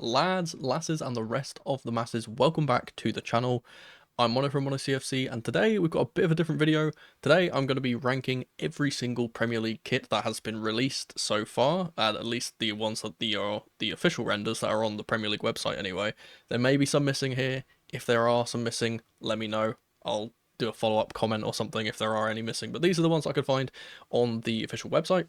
Lads, lasses, and the rest of the masses, welcome back to the channel. I'm Mono from Mono CFC, and today we've got a bit of a different video. Today I'm going to be ranking every single Premier League kit that has been released so far, at least the ones that are the official renders that are on the Premier League website anyway. There may be some missing here. If there are some missing, let me know. I'll do a follow-up comment or something if there are any missing, but these are the ones I could find on the official website.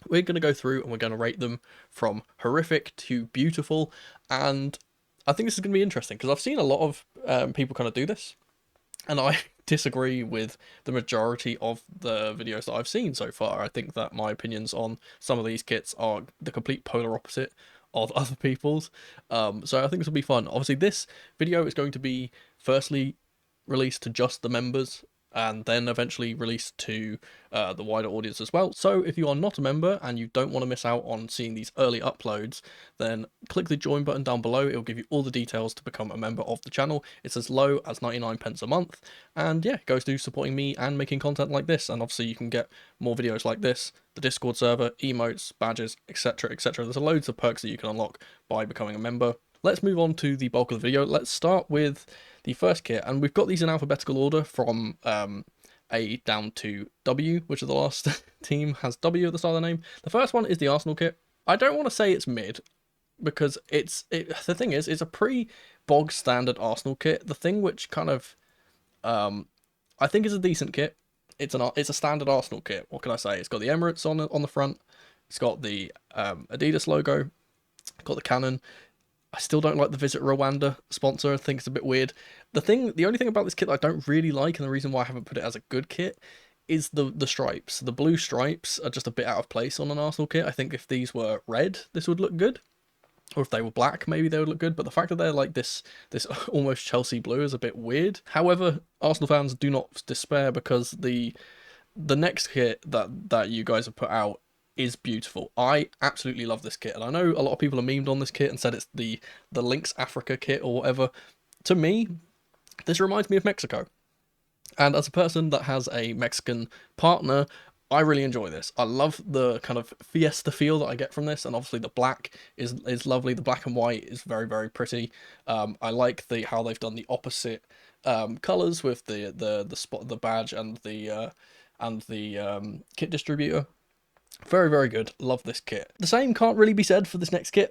We're going to go through and we're going to rate them from horrific to beautiful, and I think this is going to be interesting because I've seen a lot of people kind of do this, and I disagree with the majority of the videos that I've seen so far. I think that my opinions on some of these kits are the complete polar opposite of other people's, so I think this will be fun. Obviously this video is going to be firstly released to just the members, and then eventually released to the wider audience as well. So if you are not a member and you don't want to miss out on seeing these early uploads, then click the join button down below. It'll give you all the details to become a member of the channel. It's as low as 99 pence a month, and yeah, it goes to supporting me and making content like this. And obviously you can get more videos like this, the Discord server, emotes, badges, etc, etc. There's loads of perks that you can unlock by becoming a member. Let's move on to the bulk of the video. Let's start with the first kit, and we've got these in alphabetical order from A down to W, which is the last team has W at the start of the name. The first one is the Arsenal kit. I don't want to say it's mid, because the thing is, it's a pretty bog standard Arsenal kit. The thing which kind of I think is a decent kit. It's a standard Arsenal kit. What can I say? It's got the Emirates on the front. It's got the Adidas logo. It's got the cannon. I still don't like the Visit Rwanda sponsor. I think it's a bit weird. The only thing about this kit that I don't really like, and the reason why I haven't put it as a good kit, is the stripes. The blue stripes are just a bit out of place on an Arsenal kit. I think if these were red, this would look good. Or if they were black, maybe they would look good. But the fact that they're like this almost Chelsea blue is a bit weird. However, Arsenal fans, do not despair, because the next kit that you guys have put out is beautiful. I absolutely love this kit, and I know a lot of people have memed on this kit and said it's the Lynx Africa kit or whatever. To me, this reminds me of Mexico, and as a person that has a Mexican partner, I really enjoy this. I love the kind of fiesta feel that I get from this, and obviously the black is lovely. The black and white is very, very pretty. I like how they've done the opposite colors with the badge and the kit distributor. Very, very good. Love this kit. The same can't really be said for this next kit.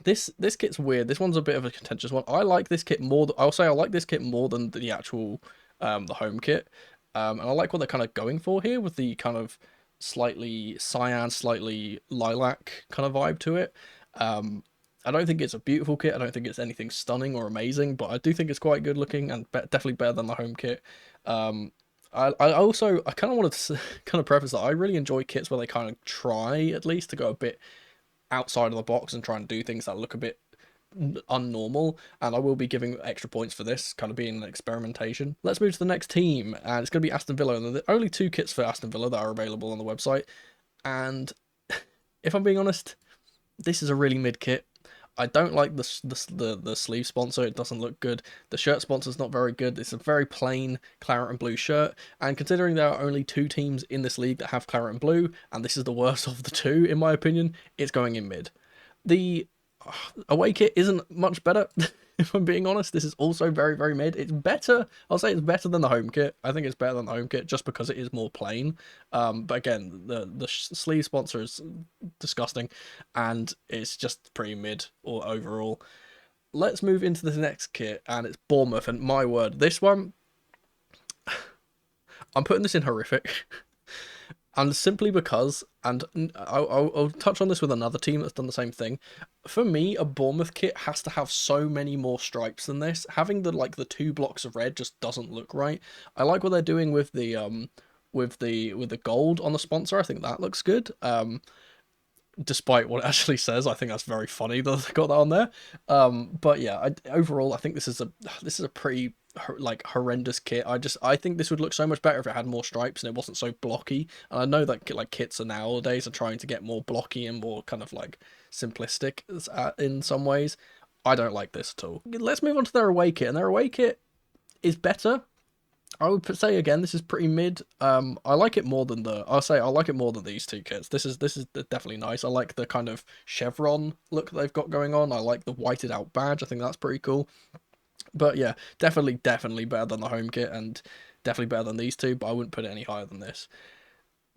This kit's weird. This one's a bit of a contentious one. I like this kit more. I'll say I like this kit more than the actual the home kit. And I like what they're kind of going for here with the kind of slightly cyan, slightly lilac kind of vibe to it. I don't think it's a beautiful kit. I don't think it's anything stunning or amazing, but I do think it's quite good looking and definitely better than the home kit. I kind of wanted to kind of preface that I really enjoy kits where they kind of try at least to go a bit outside of the box and try and do things that look a bit unnormal, and I will be giving extra points for this kind of being an experimentation. Let's move to the next team, and it's going to be Aston Villa. And there are only 2 kits for Aston Villa that are available on the website, and if I'm being honest, this is a really mid kit. I don't like the sleeve sponsor. It doesn't look good. The shirt sponsor's not very good. It's a very plain claret and blue shirt, and considering there are only 2 teams in this league that have claret and blue, and this is the worst of the 2 in my opinion, it's going in mid. The away kit isn't much better. If I'm being honest, this is also very, very mid. It's better. I'll say it's better than the home kit. I think it's better than the home kit just because it is more plain. But again, the sleeve sponsor is disgusting, and it's just pretty mid or overall. Let's move into the next kit, and it's Bournemouth. And my word, this one, I'm putting this in horrific. And simply because, and I'll touch on this with another team that's done the same thing. For me, a Bournemouth kit has to have so many more stripes than this. Having the 2 blocks of red just doesn't look right. I like what they're doing with the gold on the sponsor. I think that looks good. Despite what it actually says, I think that's very funny that they got that on there. But yeah, overall, I think this is a pretty horrendous kit. I think this would look so much better if it had more stripes and it wasn't so blocky. And I know that like kits are nowadays are trying to get more blocky and more kind of like simplistic in some ways. I don't like this at all. Let's move on to their away kit, and their away kit is better. I would say again, this is pretty mid. I like it more than I'll say I like it more than these two kits. This is definitely nice. I like the kind of chevron look they've got going on. I like the whited out badge. I think that's pretty cool. But yeah, definitely better than the home kit and definitely better than these two. But I wouldn't put it any higher than this.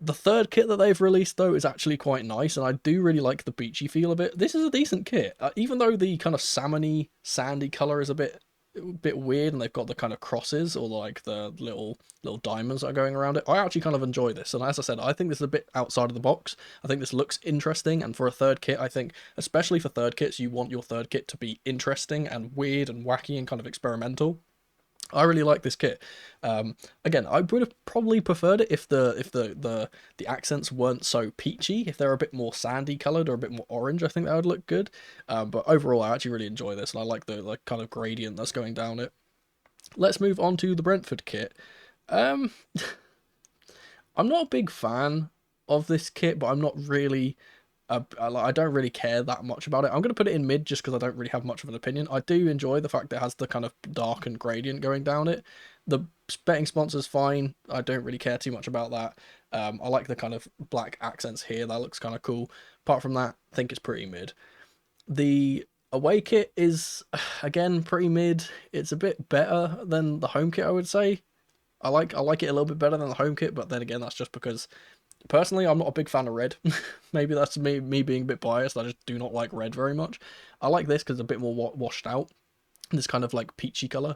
The third kit that they've released though is actually quite nice, and I do really like the beachy feel of it. This is a decent kit, even though the kind of salmony, sandy color is a bit weird, and they've got the kind of crosses or like the little diamonds that are going around it. I actually kind of enjoy this, and as I said, I think this is a bit outside of the box. I think this looks interesting, and for a third kit, I think especially for third kits, you want your third kit to be interesting and weird and wacky and kind of experimental. I really like this kit. Again, I would have probably preferred it if the accents weren't so peachy. If they're a bit more sandy coloured or a bit more orange, I think that would look good. But overall, I actually really enjoy this, and I like the like kind of gradient that's going down it. Let's move on to the Brentford kit. Um, I'm not a big fan of this kit, but I'm not really. I don't really care that much about it. I'm going to put it in mid just because I don't really have much of an opinion. I do enjoy the fact that it has the kind of darkened gradient going down it. The betting sponsor's fine. I don't really care too much about that. I like the kind of black accents here. That looks kind of cool. Apart from that, I think it's pretty mid. The away kit is, again, pretty mid. It's a bit better than the home kit, I would say. I like it a little bit better than the home kit, but then again, that's just because personally I'm not a big fan of red. Maybe that's me being a bit biased. I just do not like red very much. I like this because it's a bit more washed out. This kind of like peachy color.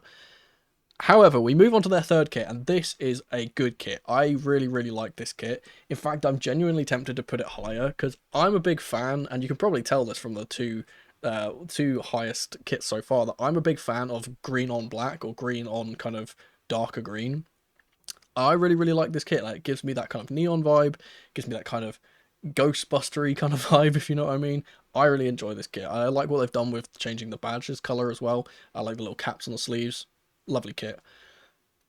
However, we move on to their third kit, and this is a good kit. I really like this kit. In fact, I'm genuinely tempted to put it higher because I'm a big fan, and you can probably tell this from the two highest kits so far, that I'm a big fan of green on black or green on kind of darker green. I really like this kit. Like, it gives me that kind of neon vibe, gives me that kind of Ghostbustery kind of vibe, if you know what I mean. I really enjoy this kit. I like what they've done with changing the badges color as well. I like the little caps on the sleeves. Lovely kit.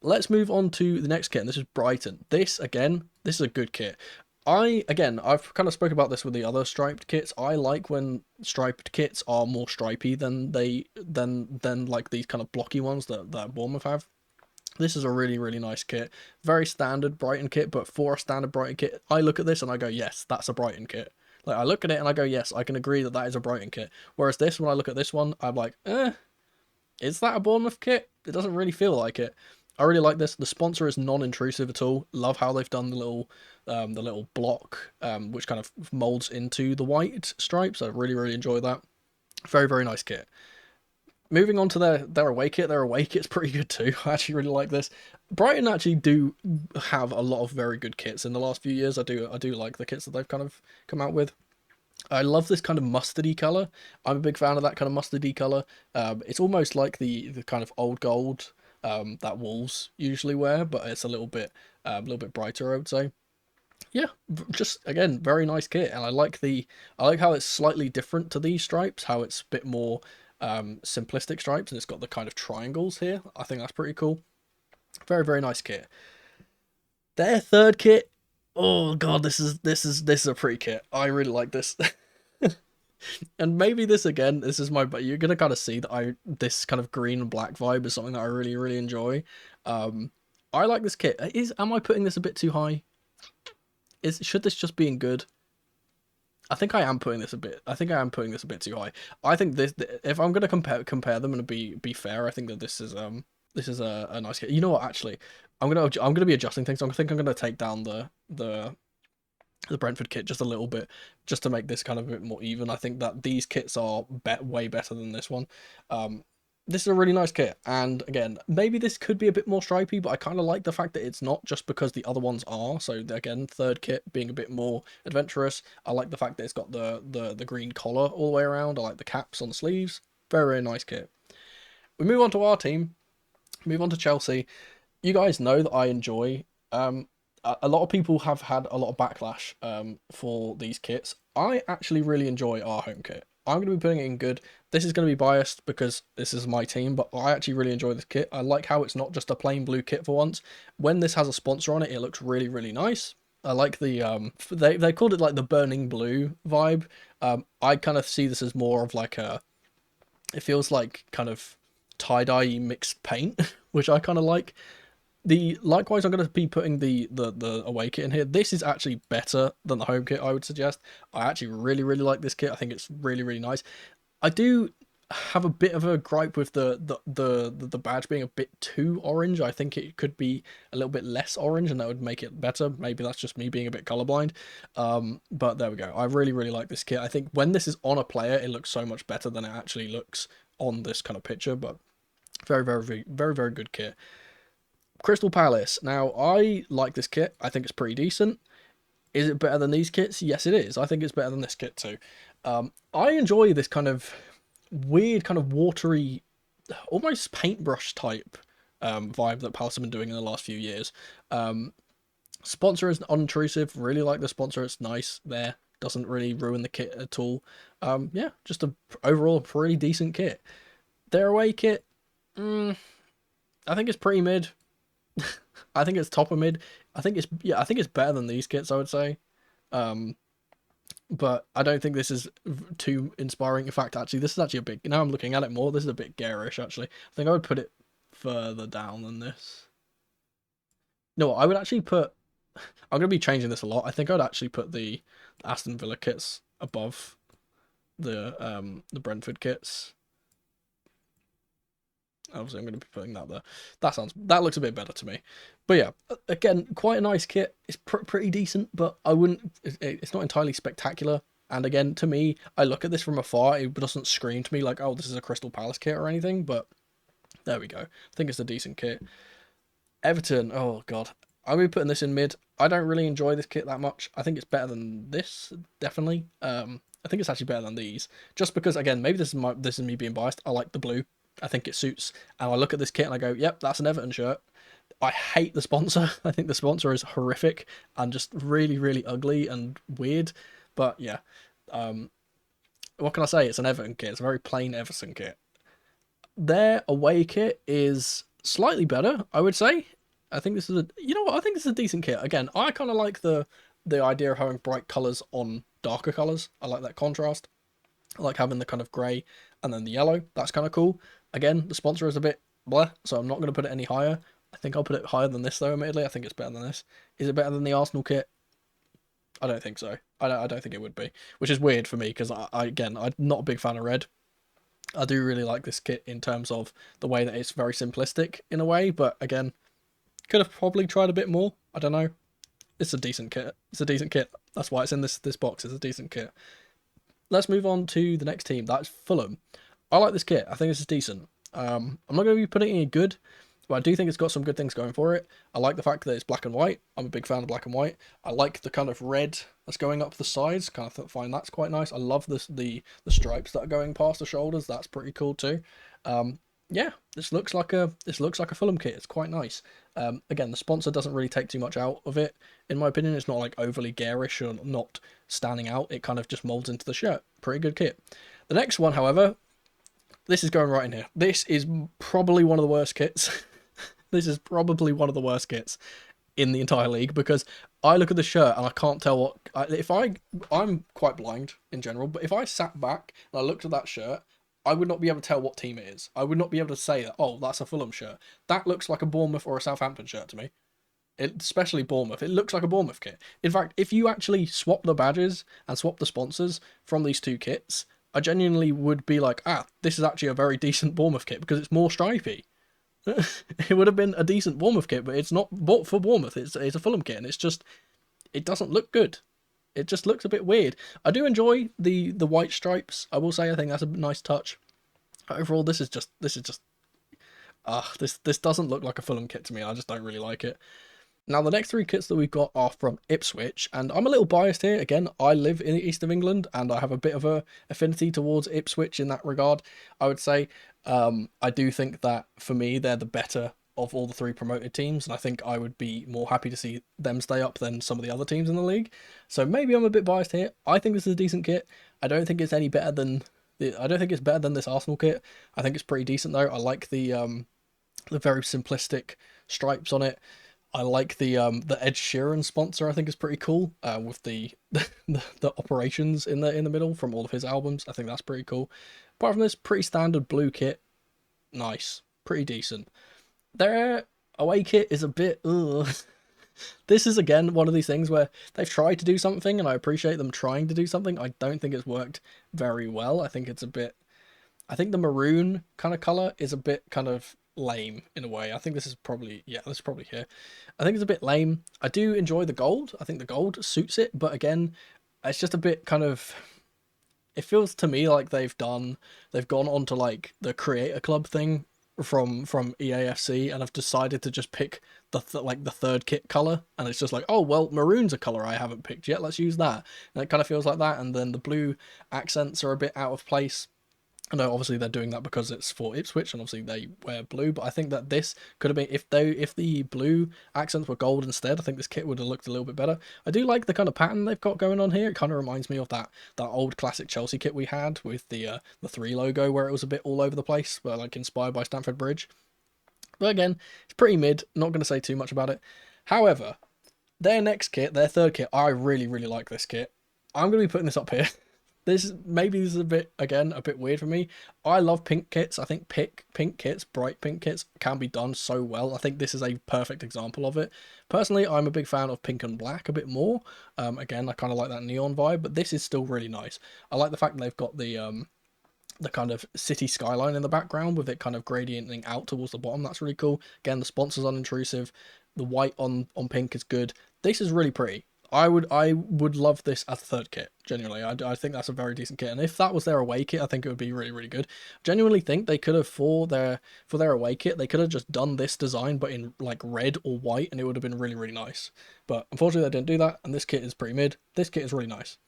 Let's move on to the next kit, and this is Brighton. This is a good kit. I've kind of spoke about this with the other striped kits. I like when striped kits are more stripy than like these kind of blocky ones that Bournemouth have. This is a really nice kit. Very standard Brighton kit, but for a standard Brighton kit, I look at this and I go, yes, that's a Brighton kit. Like, I look at it and I go, yes, I can agree that that is a Brighton kit. Whereas this, when I look at this one, I'm like, is that a Bournemouth kit? It doesn't really feel like it. I really like this. The sponsor is non-intrusive at all. Love how they've done the little block, which kind of molds into the white stripes. I really enjoy that. Very nice kit. Moving on to their away kit. Their away kit's pretty good too. I actually really like this. Brighton actually do have a lot of very good kits in the last few years. I do like the kits that they've kind of come out with. I love this kind of mustardy colour. I'm a big fan of that kind of mustardy colour. It's almost like the kind of old gold that Wolves usually wear, but it's a little bit brighter, I would say. Yeah, just again, very nice kit, and I like how it's slightly different to these stripes. How it's a bit more simplistic stripes, and it's got the kind of triangles here. I think that's pretty cool. Very nice kit. Their third kit. Oh god, this is a pretty kit. I really like this. And maybe this again, this is my, but you're gonna kind of see that this kind of green and black vibe is something that I really enjoy. Um, I like this kit. Am I putting this a bit too high? Should this just be in good? I think I am putting this a bit. I think I am putting this a bit too high. I think this. If I'm gonna compare them and be fair, I think that this is a nice kit. You know what? Actually, I'm gonna be adjusting things. I think I'm gonna take down the Brentford kit just a little bit, just to make this kind of a bit more even. I think that these kits are way better than this one. Um, this is a really nice kit, and again, maybe this could be a bit more stripy, but I kind of like the fact that it's not just because the other ones are. So again, third kit being a bit more adventurous. I like the fact that it's got the green collar all the way around. I like the caps on the sleeves. Very nice kit. We move on to our team. Move on to Chelsea. You guys know that I enjoy. A lot of people have had a lot of backlash for these kits. I actually really enjoy our home kit. I'm going to be putting it in good. This is going to be biased because this is my team, but I actually really enjoy this kit. I like how it's not just a plain blue kit for once. When this has a sponsor on it, it looks really nice. I like they called it like the burning blue vibe. I kind of see this as more of like it feels like kind of tie-dye mixed paint, which I kind of like. Likewise, I'm going to be putting the away kit in here. This is actually better than the home kit, I would suggest. I actually really like this kit. I think it's really nice. I do have a bit of a gripe with the badge being a bit too orange. I think it could be a little bit less orange, and that would make it better. Maybe that's just me being a bit colorblind. But there we go. I really like this kit. I think when this is on a player, it looks so much better than it actually looks on this kind of picture. But very good kit. Crystal Palace. Now, I like this kit. I think it's pretty decent. Is it better than these kits? Yes, it is. I think it's better than this kit too. I enjoy this kind of weird, kind of watery, almost paintbrush type vibe that Palace have been doing in the last few years. Sponsor is unintrusive. Really like the sponsor. It's nice there. Doesn't really ruin the kit at all. Yeah, just overall pretty decent kit. Their away kit, I think it's pretty mid. I think it's top of mid. I think it's better than these kits, I would say. But I don't think this is too inspiring. In fact, actually, this is actually a bit. Now I'm looking at it more. This is a bit garish, actually. I think I would put it further down than this. No, I would actually put. I'm going to be changing this a lot. I think I'd actually put the Aston Villa kits above the Brentford kits. Obviously, I'm going to be putting that there. That looks a bit better to me. But yeah, again, quite a nice kit. It's pretty decent, but I wouldn't. It's not entirely spectacular. And again, to me, I look at this from afar. It doesn't scream to me like, oh, this is a Crystal Palace kit or anything. But there we go. I think it's a decent kit. Everton. Oh god, I'll be putting this in mid. I don't really enjoy this kit that much. I think it's better than this, definitely. I think it's actually better than these, just because again, maybe this is me being biased. I like the blue. I think it suits. And I look at this kit and I go, yep, that's an Everton shirt. I hate the sponsor. I think the sponsor is horrific and just really ugly and weird. But yeah, what can I say? It's an Everton kit. It's a very plain Everton kit. Their away kit is slightly better, I would say. I think this is I think this is a decent kit. Again, I kind of like the idea of having bright colours on darker colours. I like that contrast. I like having the kind of grey and then the yellow. That's kind of cool. Again, the sponsor is a bit blah, so I'm not going to put it any higher. I think I'll put it higher than this, though, admittedly. I think it's better than this. Is it better than the Arsenal kit? I don't think so. I don't think it would be, which is weird for me because, again, I'm not a big fan of red. I do really like this kit in terms of the way that it's very simplistic in a way, but again, could have probably tried a bit more. I don't know. It's a decent kit. It's a decent kit. That's why it's in this box. It's a decent kit. Let's move on to the next team. That's Fulham. I like this kit. I think this is decent. I'm not going to be putting it in good, but I do think it's got some good things going for it. I like the fact that it's black and white. I'm a big fan of black and white. I like the kind of red that's going up the sides. Kind of find that's quite nice. I love the stripes that are going past the shoulders. That's pretty cool too. Yeah, this looks like a Fulham kit. It's quite nice. Again, the sponsor doesn't really take too much out of it, in my opinion. It's not like overly garish or not standing out. It kind of just molds into the shirt. Pretty good kit. The next one, however, this is going right in here. This is probably one of the worst kits. This is probably one of the worst kits in the entire league because I look at the shirt and I can't tell what. I'm quite blind in general, but if I sat back and I looked at that shirt, I would not be able to tell what team it is. I would not be able to say that, oh, that's a Fulham shirt. That looks like a Bournemouth or a Southampton shirt to me. Especially Bournemouth. It looks like a Bournemouth kit. In fact, if you actually swap the badges and swap the sponsors from these two kits, I genuinely would be like, this is actually a very decent Bournemouth kit because it's more stripy. It would have been a decent Bournemouth kit, but it's not bought for Bournemouth. It's a Fulham kit, and it doesn't look good. It just looks a bit weird. I do enjoy the white stripes. I will say I think that's a nice touch. Overall, this doesn't look like a Fulham kit to me. I just don't really like it. Now, the next three kits that we've got are from Ipswich, and I'm a little biased here. Again, I live in the east of England, and I have a bit of a affinity towards Ipswich in that regard, I would say. I do think that, for me, they're the better of all the three promoted teams, and I think I would be more happy to see them stay up than some of the other teams in the league. So maybe I'm a bit biased here. I think this is a decent kit. I don't think it's any better than... I don't think it's better than this Arsenal kit. I think it's pretty decent, though. I like the very simplistic stripes on it. I like the Ed Sheeran sponsor. I think is pretty cool with the operations in the middle from all of his albums. I think that's pretty cool. Apart from this, pretty standard blue kit. Nice, pretty decent. away kit is a bit, ugh. This is again one of these things where they've tried to do something, and I appreciate them trying to do something. I don't think it's worked very well. I think it's a bit. I think the maroon kind of color is a bit kind of lame in a way. I think this is probably, yeah, this is probably here. I think it's a bit lame. I do enjoy the gold. I think the gold suits it, but again, it's just a bit kind of. It feels to me like they've gone on to like the Creator Club thing from EAFC, and have decided to just pick like the third kit color, and it's just like, oh well, maroon's a color I haven't picked yet, let's use that. And it kind of feels like that, and then the blue accents are a bit out of place. I know obviously they're doing that because it's for Ipswich and obviously they wear blue, but I think that this could have been, if the blue accents were gold instead, I think this kit would have looked a little bit better. I do like the kind of pattern they've got going on here. It kind of reminds me of that old classic Chelsea kit we had with the 3 logo, where it was a bit all over the place, but like inspired by Stamford Bridge. But again, it's pretty mid, not going to say too much about it. However, their next kit, their third kit, I really, really like this kit. I'm going to be putting this up here. This is a bit, again, a bit weird for me. I love pink kits. I think pink kits, bright pink kits, can be done so well. I think this is a perfect example of it. Personally, I'm a big fan of pink and black a bit more. Again, I kind of like that neon vibe, but this is still really nice. I like the fact that they've got the kind of city skyline in the background with it kind of gradienting out towards the bottom. That's really cool. Again, the sponsor's unintrusive. The white on pink is good. This is really pretty. I would love this as a third kit. Genuinely, I think that's a very decent kit. And if that was their away kit, I think it would be really, really good. Genuinely think they could have, for their away kit, they could have just done this design but in like red or white, and it would have been really, really nice. But unfortunately, they didn't do that, and this kit is pretty mid. This kit is really nice.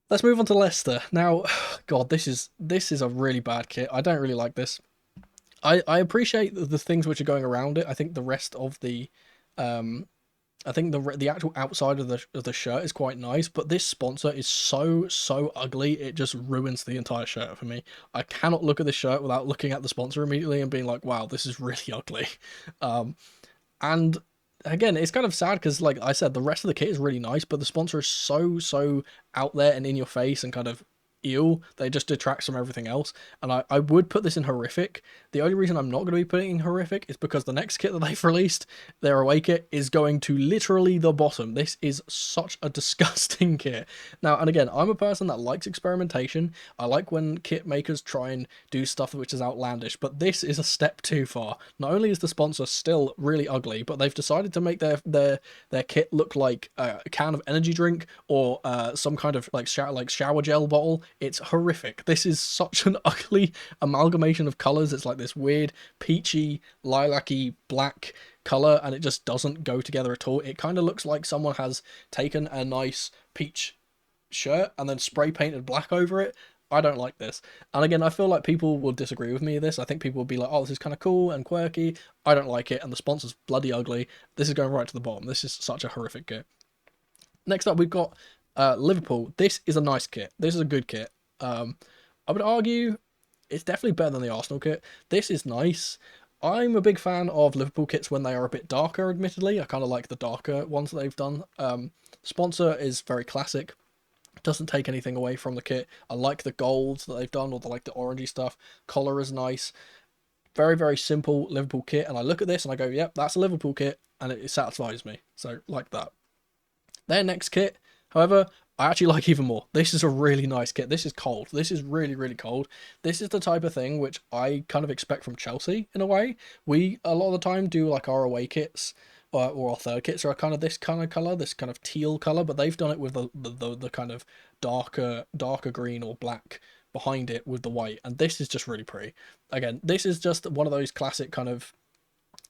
Let's move on to Leicester. Now, God, this is a really bad kit. I don't really like this. I appreciate the things which are going around it. I think the rest of the I think the actual outside of the shirt is quite nice, but this sponsor is so ugly. It just ruins the entire shirt for me. I cannot look at this shirt without looking at the sponsor immediately and being like, wow, this is really ugly. And again, it's kind of sad because, like I said, the rest of the kit is really nice, but the sponsor is so out there and in your face and kind of ew. They just detracts from everything else. And I would put this in horrific. The only reason I'm not going to be putting it in horrific is because the next kit that they've released, their away kit, is going to literally the bottom. This is such a disgusting kit. Now, and again, I'm a person that likes experimentation. I like when kit makers try and do stuff which is outlandish, but this is a step too far. Not only is the sponsor still really ugly, but they've decided to make their kit look like a can of energy drink or some kind of like shower gel bottle. It's horrific. This is such an ugly amalgamation of colors. It's like this weird peachy, lilac-y black color, and it just doesn't go together at all. It kind of looks like someone has taken a nice peach shirt and then spray painted black over it. I don't like this. And again, I feel like people will disagree with me with this. I think people will be like, oh, this is kind of cool and quirky. I don't like it, and the sponsor's bloody ugly. This is going right to the bottom. This is such a horrific kit. Next up, we've got Liverpool. This is a nice kit. This is a good kit. I would argue it's definitely better than the Arsenal kit. This is nice. I'm a big fan of Liverpool kits when they are a bit darker, admittedly. I kind of like the darker ones that they've done. Sponsor is very classic. Doesn't take anything away from the kit. I like the golds that they've done, or the orangey stuff. Collar is nice. Very, very simple Liverpool kit. And I look at this and I go, yep, that's a Liverpool kit, and it satisfies me. So, like that. Their next kit, however, I actually like even more. This is a really nice kit. This is cold. This is really, really cold. This is the type of thing which I kind of expect from Chelsea in a way. We, a lot of the time, do like our away kits or our third kits are kind of this kind of colour, this kind of teal colour, but they've done it with the kind of darker green or black behind it with the white, and this is just really pretty. Again, this is just one of those classic kind of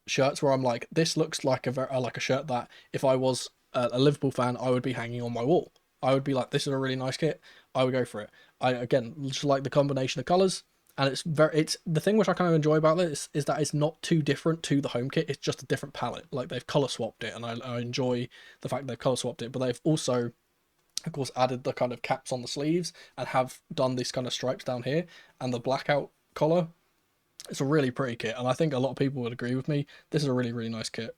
shirts where I'm like, this looks like a shirt that if I was a Liverpool fan, I would be hanging on my wall. I would be like, this is a really nice kit. I would go for it. I, again, just like the combination of colours. And it's the thing which I kind of enjoy about this is that it's not too different to the home kit. It's just a different palette. Like, they've colour swapped it, and I enjoy the fact they've colour swapped it. But they've also, of course, added the kind of caps on the sleeves and have done these kind of stripes down here and the blackout collar. It's a really pretty kit, and I think a lot of people would agree with me. This is a really, really nice kit.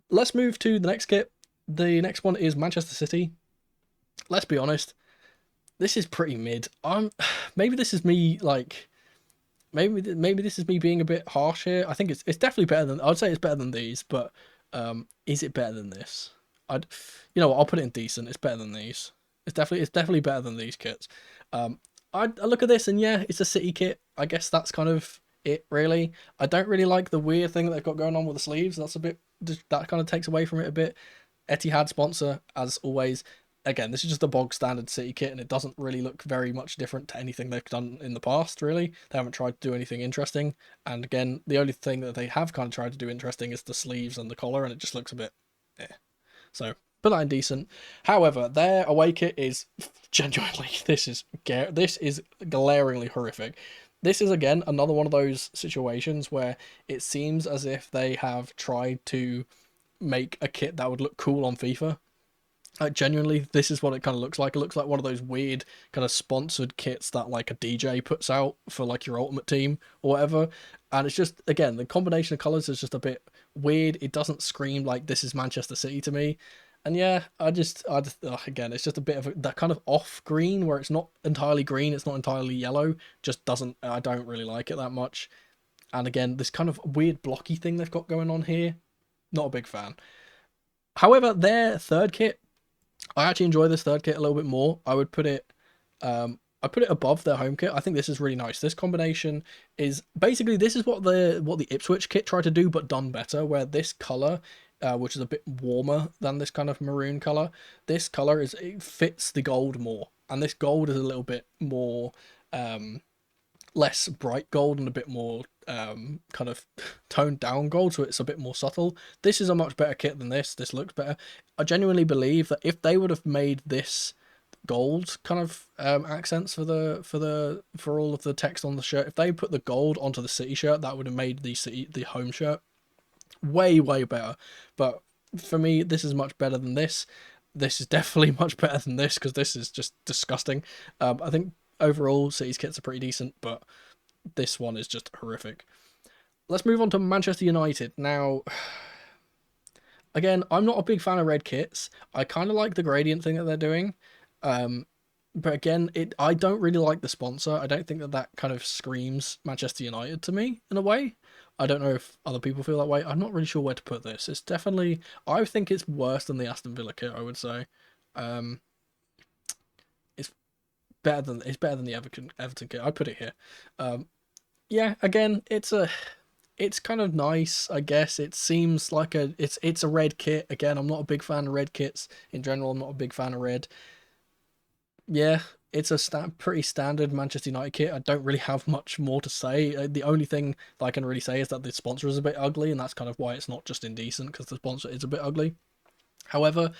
Let's move to the next kit. The next one is Manchester City. Let's be honest, this is pretty mid. Maybe this is me, like, maybe this is me being a bit harsh here. I think it's definitely better than, I'd say it's better than these, but is it better than this? I'd you know what, I'll put it in decent. It's better than these. It's definitely better than these kits. Um, I look at this and yeah, it's a City kit. I guess that's kind of it really. I don't really like the weird thing that they've got going on with the sleeves. That's a bit, that kind of takes away from it a bit. Etihad sponsor, as always. Again, this is just a bog standard City kit, and it doesn't really look very much different to anything they've done in the past, really. They haven't tried to do anything interesting. And again, the only thing that they have kind of tried to do interesting is the sleeves and the collar, and it just looks a bit eh. So, put that in decent. However, their away kit is genuinely, this is glaringly horrific. This is again another one of those situations where it seems as if they have tried to make a kit that would look cool on FIFA. Like genuinely, this is what it kind of looks like. It looks like one of those weird kind of sponsored kits that like a DJ puts out for like your ultimate team or whatever. And it's just, again, the combination of colors is just a bit weird. It doesn't scream like this is Manchester City to me. And yeah, again, it's just a bit of that kind of off green where it's not entirely green, it's not entirely yellow. Just doesn't, I don't really like it that much. And again, this kind of weird blocky thing they've got going on here, not a big fan. However, their third kit, I actually enjoy this third kit a little bit more. I put it above their home kit. I think this is really nice. This combination is basically, this is what the Ipswich kit tried to do, but done better. Where this color, which is a bit warmer than this kind of maroon color, this color it fits the gold more, and this gold is a little bit more less bright gold and a bit more kind of toned down gold, so it's a bit more subtle. This is a much better kit than this. This looks better. I genuinely believe that if they would have made this gold kind of accents for all of the text on the shirt, if they put the gold onto the City shirt, that would have made the home shirt way better. But for me, this is much better than this. This is definitely much better than this, because this is just disgusting. I think overall City's kits are pretty decent, but this one is just horrific. Let's move on to Manchester United. Now, again, I'm not a big fan of red kits. I kind of like the gradient thing that they're doing. But again, I don't really like the sponsor. I don't think that kind of screams Manchester United to me in a way. I don't know if other people feel that way. I'm not really sure where to put this. It's definitely, I think it's worse than the Aston Villa kit, I would say. It's better than the Everton kit. I'd put it here. Yeah, again, it's kind of nice, I guess. It seems like it's a red kit. Again, I'm not a big fan of red kits in general. I'm not a big fan of red. Yeah, it's a pretty standard Manchester United kit. I don't really have much more to say. The only thing that I can really say is that the sponsor is a bit ugly, and that's kind of why it's not just indecent, because the sponsor is a bit ugly. However,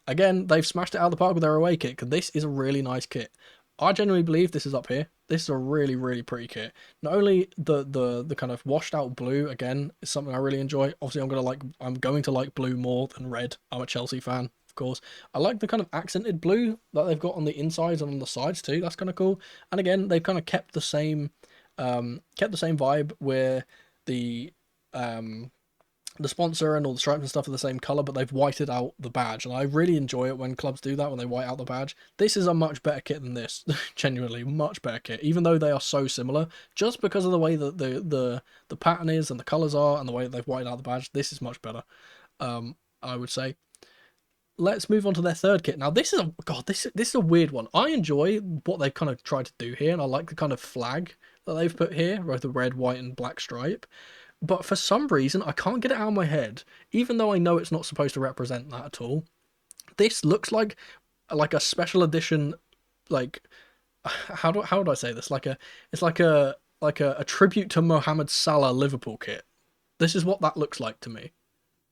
again, they've smashed it out of the park with their away kit, because this is a really nice kit. I genuinely believe this is up here. This is a really pretty kit. Not only the kind of washed out blue, again, is something I really enjoy. Obviously, I'm going to like blue more than red. I'm a Chelsea fan, of course. I like the kind of accented blue that they've got on the insides and on the sides too. That's kind of cool. And again, they've kind of kept the same vibe where the sponsor and all the stripes and stuff are the same color, but they've whited out the badge, and I really enjoy it when clubs do that, when they white out the badge. This is a much better kit than this. Genuinely much better kit, even though they are so similar, just because of the way that the pattern is and the colors are and the way that they've whited out the badge. This is much better, I would say. Let's move on to their third kit. Now, this is a weird one. I enjoy what they've kind of tried to do here, and I like the kind of flag that they've put here, both the red, white, and black stripe. But for some reason, I can't get it out of my head, even though I know it's not supposed to represent that at all. This looks like a special edition, like how do I say this? It's like a tribute to Mohamed Salah Liverpool kit. This is what that looks like to me,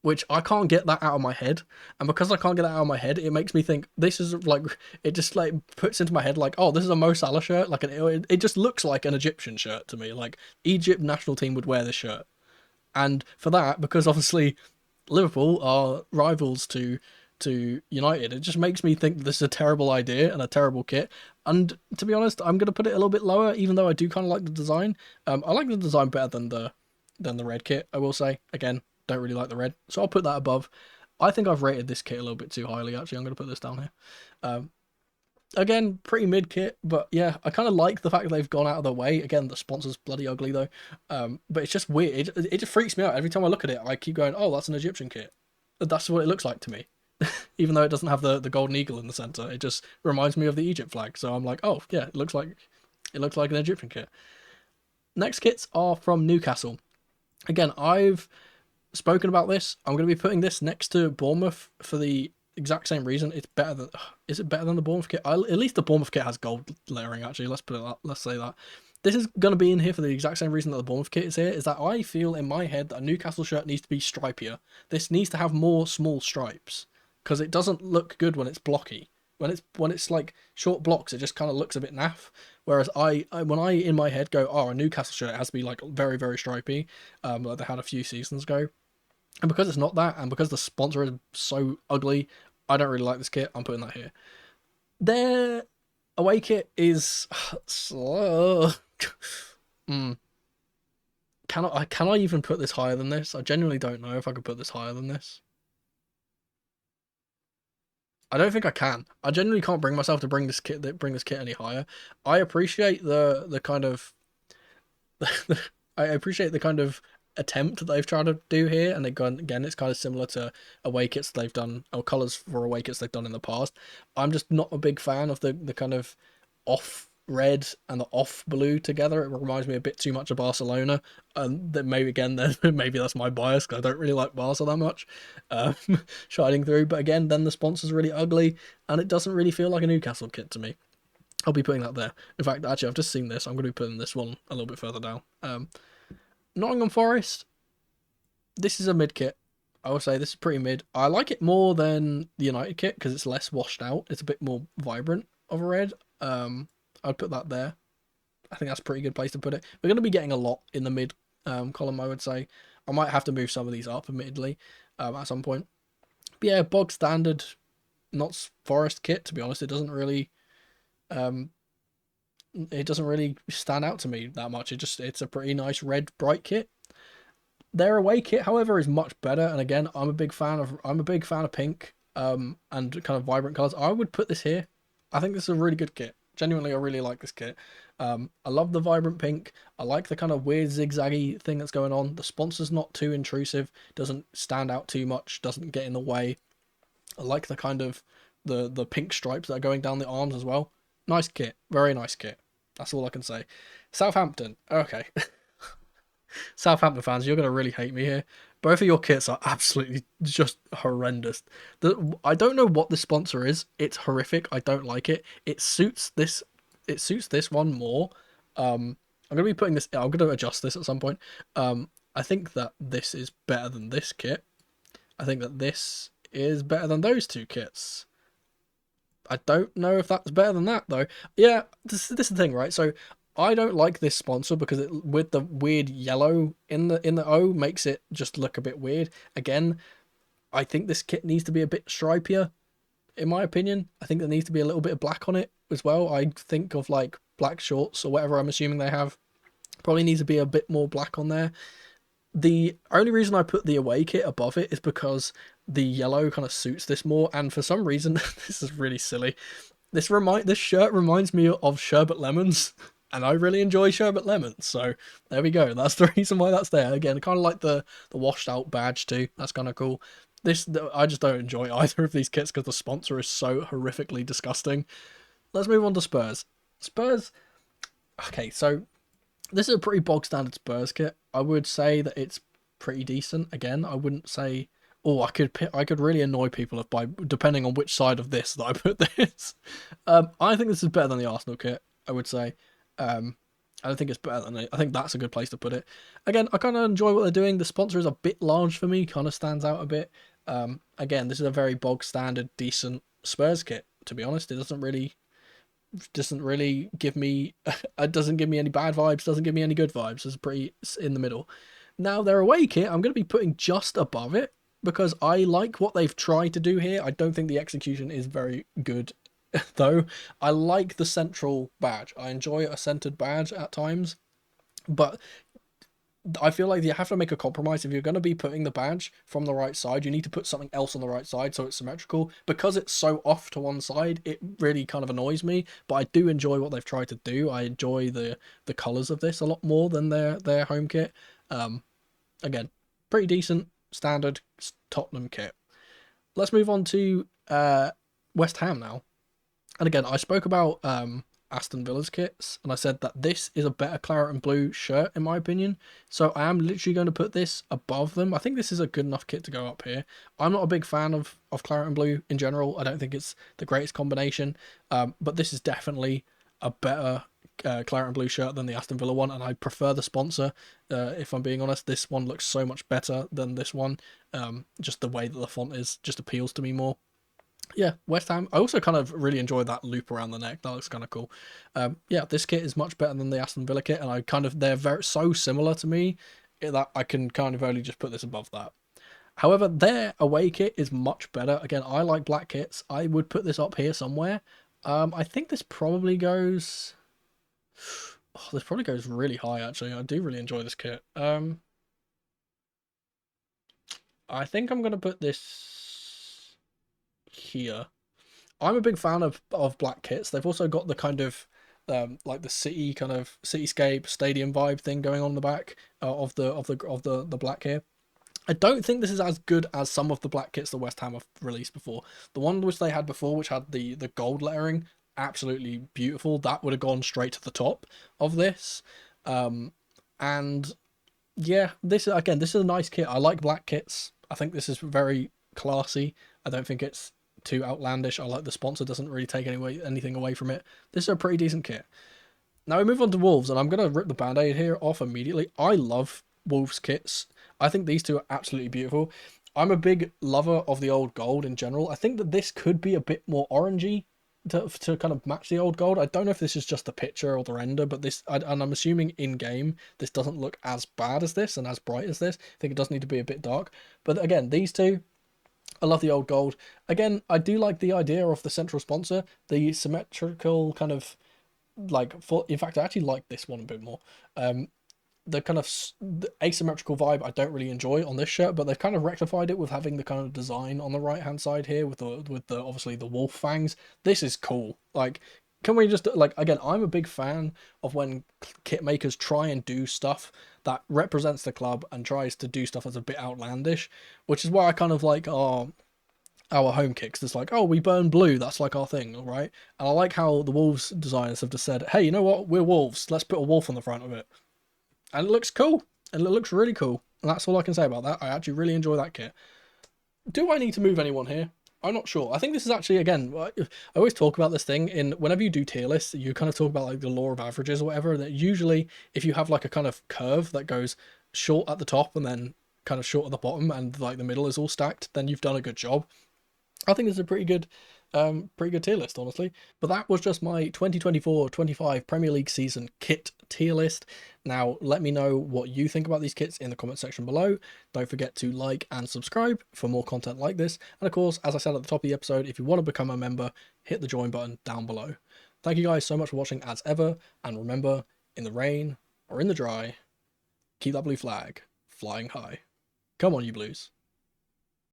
which I can't get that out of my head. And because I can't get that out of my head, it makes me think this is like, it just like puts into my head like, oh, this is a Mo Salah shirt. Like it just looks like an Egyptian shirt to me. Like Egypt national team would wear this shirt. And for that, because obviously Liverpool are rivals to United, it just makes me think this is a terrible idea and a terrible kit. And to be honest, I'm going to put it a little bit lower, even though I do kind of like the design. I like the design better than the red kit, I will say. Again, don't really like the red, so I'll put that above. I think I've rated this kit a little bit too highly, actually. I'm going to put this down here. Again, pretty mid kit, but yeah, I kind of like the fact that they've gone out of their way. Again, the sponsor's bloody ugly though, but it's just weird. It just freaks me out every time I look at it. I keep going, "Oh, that's an Egyptian kit." That's what it looks like to me, even though it doesn't have the golden eagle in the center. It just reminds me of the Egypt flag. So I'm like, "Oh yeah, it looks like an Egyptian kit." Next kits are from Newcastle. Again, I've spoken about this. I'm going to be putting this next to Bournemouth for the exact same reason. It's better than. Is it better than the Bournemouth kit? At least the Bournemouth kit has gold layering. Actually, let's put it that. Let's say that. This is going to be in here for the exact same reason that the Bournemouth kit is here. Is that I feel in my head that a Newcastle shirt needs to be stripier. This needs to have more small stripes because it doesn't look good when it's blocky. When it's like short blocks, it just kind of looks a bit naff. Whereas when I in my head go, oh, a Newcastle shirt has to be like very very stripy, like they had a few seasons ago. And because it's not that, and because the sponsor is so ugly, I don't really like this kit. I'm putting that here. Their away kit is slow. mm. Can I even put this higher than this? I genuinely don't know if I could put this higher than this. I don't think I can. I genuinely can't bring myself to bring this kit any higher. I appreciate the kind of I appreciate the kind of attempt that they've tried to do here, and again, it's kind of similar to away kits they've done, or colours for away kits they've done in the past. I'm just not a big fan of the kind of off red and the off blue together. It reminds me a bit too much of Barcelona, and then maybe again, then maybe that's my bias because I don't really like Barca that much, um, shining through. But again, then the sponsor's really ugly, and it doesn't really feel like a Newcastle kit to me. I'll be putting that there. In fact, actually, I've just seen this. I'm going to be putting this one a little bit further down. Nottingham Forest. This is a mid kit. I would say this is pretty mid. I like it more than the United kit because it's less washed out. It's a bit more vibrant of a red. I'd put that there. I think that's a pretty good place to put it. We're going to be getting a lot in the mid column, I would say. I might have to move some of these up, admittedly, at some point. But yeah, bog standard, not Forest kit. To be honest, um, it doesn't really stand out to me that much. It's a pretty nice red bright kit. Their away kit, however, is much better. And again, I'm a big fan of pink and kind of vibrant colours. I would put this here. I think this is a really good kit. Genuinely, I really like this kit. I love the vibrant pink. I like the kind of weird zigzaggy thing that's going on. The sponsor's not too intrusive, doesn't stand out too much, doesn't get in the way. I like the kind of the pink stripes that are going down the arms as well. Nice kit, very nice kit. That's all I can say. Southampton. Okay. Southampton fans, you're going to really hate me here. Both of your kits are absolutely just horrendous. I don't know what the sponsor is. It's horrific. I don't like it. It suits this. It suits this one more. I'm going to be putting this. I'm going to adjust this at some point. I think that this is better than this kit. I think that this is better than those two kits. I don't know if that's better than that though. Yeah, this is the thing, right? So I don't like this sponsor because with the weird yellow in the O makes it just look a bit weird. Again, I think this kit needs to be a bit stripier, in my opinion. I think there needs to be a little bit of black on it as well. I think of like black shorts or whatever I'm assuming they have. Probably needs to be a bit more black on there. The only reason I put the away kit above it is because the yellow kind of suits this more, and for some reason, this is really silly. This shirt reminds me of sherbet lemons, and I really enjoy sherbet lemons. So there we go. That's the reason why that's there. Again, kind of like the washed out badge too. That's kind of cool. I just don't enjoy either of these kits because the sponsor is so horrifically disgusting. Let's move on to Spurs. Spurs. Okay, so this is a pretty bog standard Spurs kit. I would say that it's pretty decent. Again, I wouldn't say. Oh, I could really annoy people depending on which side of this that I put this. I think this is better than the Arsenal kit. I would say. I don't think it's better than it. I think that's a good place to put it. Again, I kind of enjoy what they're doing. The sponsor is a bit large for me. Kind of stands out a bit. Again, this is a very bog standard, decent Spurs kit. To be honest, it doesn't really give me it doesn't give me any bad vibes, doesn't give me any good vibes. It's pretty in the middle. Now their away kit I'm going to be putting just above it because I like what they've tried to do here. I don't think the execution is very good though. I like the central badge. I enjoy a centered badge at times, but I feel like you have to make a compromise. If you're going to be putting the badge from the right side, you need to put something else on the right side so it's symmetrical. Because it's so off to one side, it really kind of annoys me. But I do enjoy what they've tried to do. I enjoy the colours of this a lot more than their home kit. Again, pretty decent standard Tottenham kit. Let's move on to West Ham now. And again, I spoke about Aston Villa's kits, and I said that this is a better claret and blue shirt in my opinion. So I am literally going to put this above them. I think this is a good enough kit to go up here. I'm not a big fan of claret and blue in general. I don't think it's the greatest combination, but this is definitely a better claret and blue shirt than the Aston Villa one, and I prefer the sponsor. If I'm being honest, this one looks so much better than this one. Just the way that the font is just appeals to me more. Yeah, West Ham. I also kind of really enjoy that loop around the neck. That looks kind of cool. Yeah, this kit is much better than the aston villa kit, and they're so similar to me that I can kind of only just put this above that. However, their away kit is much better. Again, I like black kits. I would put this up here somewhere. I think this probably goes... Oh, this probably goes really high, actually. I do really enjoy this kit. I think I'm going to put this here. I'm a big fan of black kits. They've also got the kind of like the city kind of cityscape stadium vibe thing going on in the back of the black here. I don't think this is as good as some of the black kits that West Ham have released before. The one which they had before, which had the gold lettering, absolutely beautiful. That would have gone straight to the top of this. And yeah, this is a nice kit. I like black kits. I think this is very classy. I don't think it's too outlandish. I like the sponsor doesn't really take anything away from it. This is a pretty decent kit. Now we move on to Wolves, and I'm going to rip the band-aid here off immediately. I love Wolves kits. I think these two are absolutely beautiful. I'm a big lover of the old gold in general. I think that this could be a bit more orangey to kind of match the old gold. I don't know if this is just the picture or the render, but and I'm assuming in-game this doesn't look as bad as this and as bright as this. I think it does need to be a bit dark. But again, these two, I love the old gold. Again, I do like the idea of the central sponsor, the symmetrical kind of in fact, I actually like this one a bit more. The kind of the asymmetrical vibe I don't really enjoy on this shirt, but they've kind of rectified it with having the kind of design on the right hand side here with the obviously the wolf fangs. This is cool. Like, can we just again, I'm a big fan of when kit makers try and do stuff that represents the club and tries to do stuff that's a bit outlandish, which is why I kind of like our home kicks. It's like, oh, we burn blue, that's like our thing, all right? And I like how the Wolves designers have just said, hey, you know what, we're Wolves, let's put a wolf on the front of it. And it looks cool. And it looks really cool. And that's all I can say about that. I actually really enjoy that kit. Do I need to move anyone here? I'm not sure. I think this is actually, again, I always talk about this thing in whenever you do tier lists, you kind of talk about like the law of averages or whatever. That usually if you have like a kind of curve that goes short at the top and then kind of short at the bottom and like the middle is all stacked, then you've done a good job. I think it's a pretty good tier list, honestly. But that was just my 2024-25 Premier League season kit tier list. Now, let me know what you think about these kits in the comment section below. Don't forget to like and subscribe for more content like this. And of course, as I said at the top of the episode, if you want to become a member, hit the join button down below. Thank you guys so much for watching as ever. And remember, in the rain or in the dry, keep that blue flag flying high. Come on, you Blues.